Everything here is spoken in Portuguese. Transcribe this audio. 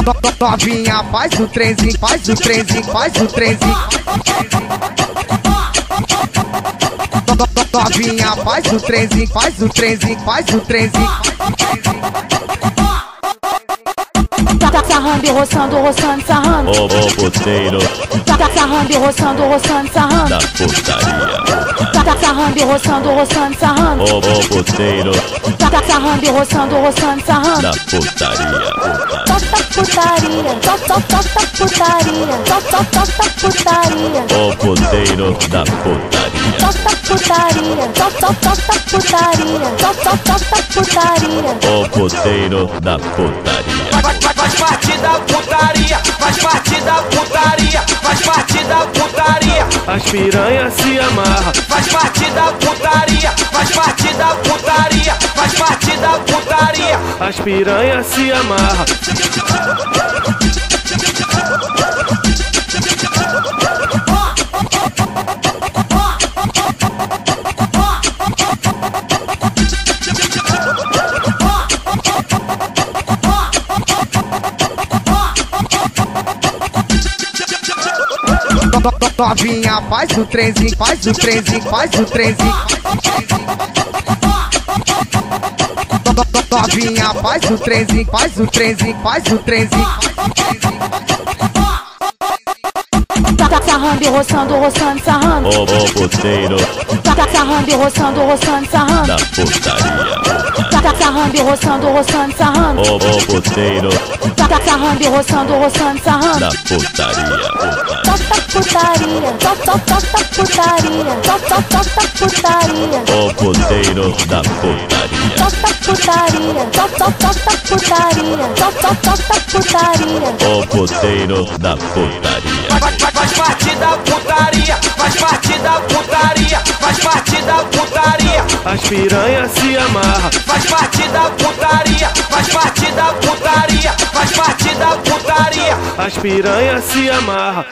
Novinha, faz o trenzinho, faz o trenzinho, faz o trenzinho. Novinha, faz o trenzinho, faz o trenzinho, faz o trenzinho. Tá sarrando e roçando, roçando, sarrando. Ô puteiro Tá sarrando e roçando, roçando, sarrando. da putaria. Tá sarrando e roçando, roçando, sarrando. Ô puteiro Tá sarrando e roçando, roçando, sarrando. da putaria. Toca putaria, toca putaria, toca putaria. Ô puteiro da putaria. Toca putaria, toca putaria, toca putaria. Ô puteiro da putaria. Faz parte da putaria, faz parte da putaria, faz parte da putaria. As piranhas se amarram. Faz parte da putaria, faz parte da putaria, faz parte da putaria. As piranhas se amarram. Novinha, faz o trenzinho, faz o trenzinho, faz o trenzinho. Novinha, faz o trenzinho, faz o trenzinho, faz o trenzinho. Tá sarrando e roçando, roçando, sarrando. Ô puteiro Tá sarrando e roçando, roçando, sarrando. da putaria. Tá sarrando e roçando, roçando, sarrando. Ô puteiro Tá sarrando e roçando, roçando, sarrando. da putaria. Toca putaria, toca putaria, toca putaria. Ô puteiro da putaria. Toca putaria, toca putaria, toca putaria. Ô puteiro da putaria. Faz parte da putaria, faz parte da putaria, faz parte da putaria. As piranhas se amarram. Faz parte da putaria, faz parte da putaria, faz parte da putaria. As piranhas se amarram.